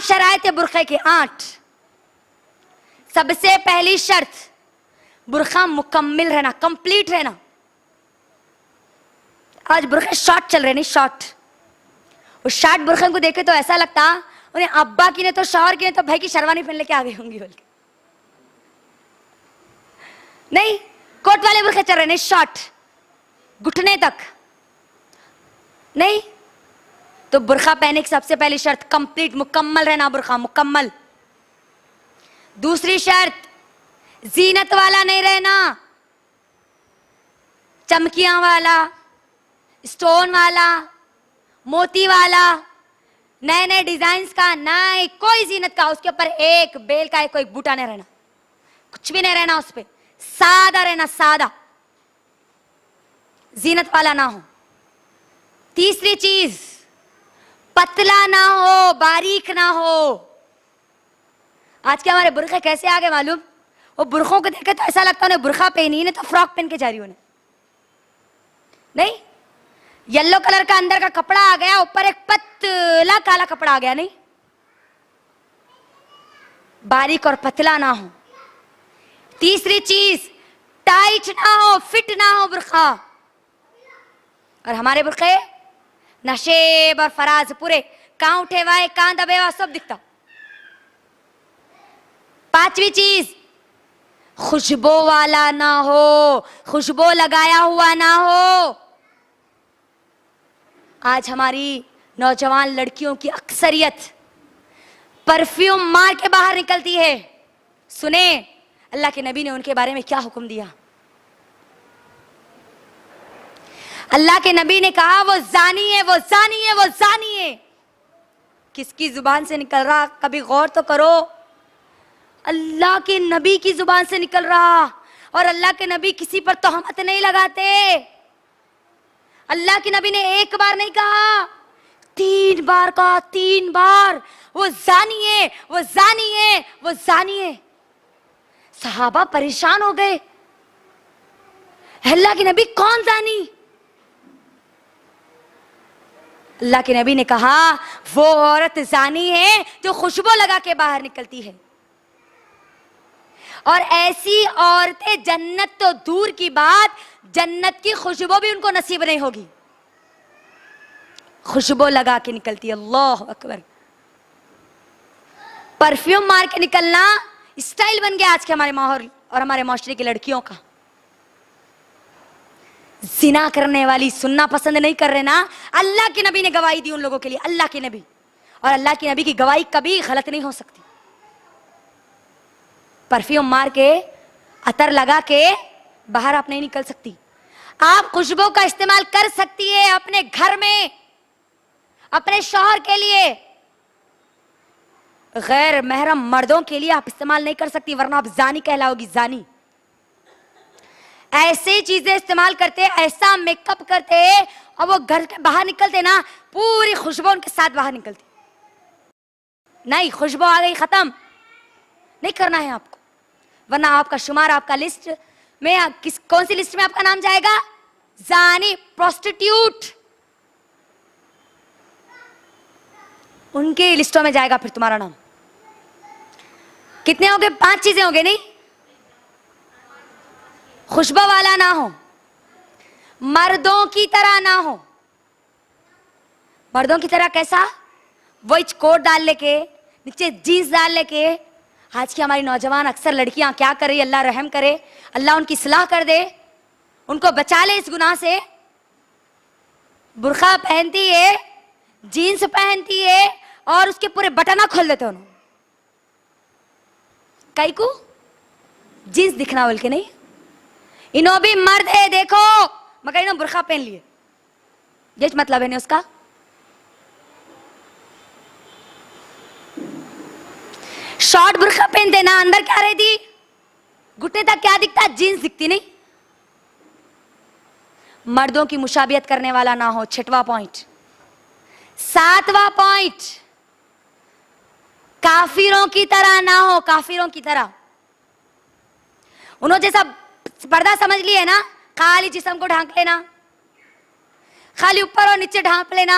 शरायत बुरखे के 8। सबसे पहली शर्त बुरखा मुकम्मिल रहना, कंप्लीट रहना। आज बुरखे शॉर्ट चल रहे, नहीं शॉर्ट। उस शॉर्ट बुरखे को देखे तो ऐसा लगता उन्हें अब्बा की ने तो शौहर की ने तो भाई की शेरवानी पहन लेके आ गई होंगी बोल के। नहीं, कोट वाले बुरखे चल रहे, नहीं शॉर्ट, घुटने तक। नहीं तो बुरखा पहनने की सबसे पहली शर्त कंप्लीट, मुकम्मल रहना, बुरखा मुकम्मल। दूसरी शर्त जीनत वाला नहीं रहना, चमकियां वाला, स्टोन वाला, मोती वाला, नए नए डिजाइन का, नहीं कोई जीनत का, उसके ऊपर एक बेल का कोई बूटा नहीं रहना, कुछ भी नहीं रहना उस पे, सादा रहना, सादा, जीनत वाला ना हो। तीसरी चीज पतला ना हो, बारीक ना हो। आज के हमारे बुरखे कैसे आ गए मालूम? वो बुरखों को देखे तो ऐसा लगता है उन्हें बुरखा पहनी, नहीं तो फ्रॉक पहन के जा रही उन्हें। नहीं, येलो कलर का अंदर का कपड़ा आ गया, ऊपर एक पतला काला कपड़ा आ गया। नहीं, बारीक और पतला ना हो। तीसरी चीज टाइट ना हो, फिट ना हो बुरखा। और हमारे बुरखे नशेब और फराज पूरे, कहां उठे हुआ कहां दबे हुआ सब दिखता। पांचवी चीज खुशबू वाला ना हो, खुशबू लगाया हुआ ना हो। आज हमारी नौजवान लड़कियों की अक्सरियत परफ्यूम मार के बाहर निकलती है। सुने अल्लाह के नबी ने उनके बारे में क्या हुक्म दिया। अल्लाह के नबी ने कहा वो जानी है, वो जानी है, वो जानी है। किसकी जुबान से निकल रहा, कभी गौर तो करो। अल्लाह के नबी की जुबान से निकल रहा, और अल्लाह के नबी किसी पर तोहमत नहीं लगाते। अल्लाह के नबी ने एक बार नहीं कहा, 3 बार कहा, 3 बार। वो जानी है, वो जानी है, वो जानी है। सहाबा परेशान हो गए, अल्लाह के नबी कौन जानी? अल्लाह के नबी ने कहा वो औरत जानी है जो खुशबू लगा के बाहर निकलती है, और ऐसी औरतें जन्नत तो दूर की बात, जन्नत की खुशबू भी उनको नसीब नहीं होगी। खुशबू लगा के निकलती है। अल्लाह अकबर। परफ्यूम मार के निकलना स्टाइल बन गया आज के हमारे माहौल और हमारे माशरे की लड़कियों का। जिना करने वाली सुनना पसंद नहीं कर रहे ना, अल्लाह के नबी ने गवाही दी उन लोगों के लिए, अल्लाह के नबी। और अल्लाह के नबी की गवाही कभी गलत नहीं हो सकती। परफ्यूम मार के, अतर लगा के बाहर आप नहीं निकल सकती। आप खुशबू का इस्तेमाल कर सकती है अपने घर में, अपने शौहर के लिए। गैर महरम मर्दों के लिए आप इस्तेमाल नहीं कर सकती, वरना आप जानी कहलाओगी, जानी। ऐसे चीजें इस्तेमाल करते, ऐसा मेकअप करते, और वो घर के बाहर निकलते ना, पूरी खुशबू उनके साथ बाहर निकलती। नहीं, खुशबू आ गई, खत्म नहीं करना है आपको, वरना आपका शुमार, आपका लिस्ट में कौन सी लिस्ट में आपका नाम जाएगा? जानी, प्रोस्टिट्यूट, उनके लिस्टों में जाएगा फिर तुम्हारा नाम। कितने हो गए? 5 चीजें हो गई। नहीं, खुशबू वाला ना हो, मर्दों की तरह ना हो। मर्दों की तरह कैसा? वही कोट डाल लेके, नीचे जीन्स डाल लेके। आज की हमारी नौजवान अक्सर लड़कियां क्या कर रही है, अल्लाह रहम करे, अल्लाह उनकी इस्लाह कर दे, उनको बचा ले इस गुनाह से। बुर्खा पहनती है, जीन्स पहनती है, और उसके पूरे बटना खोल देते उन्होंने। कई को जीन्स दिखना बोल के नहीं, इन्हों भी मर्द है देखो, मगर इन्हों बुर्खा पहन लिए, ये मतलब है नहीं उसका। शॉर्ट बुर्खा पहनते ना, अंदर क्या रहती, घुटने तक क्या दिखता, जीन्स दिखती नहीं। मर्दों की मुशाबियत करने वाला ना हो, 6वां पॉइंट। 7वां पॉइंट, काफिरों की तरह ना हो, काफिरों की तरह। उन्होंने जैसा पर्दा समझ लिए ना, खाली जिस्म को ढांक लेना, खाली ऊपर और नीचे ढांप लेना,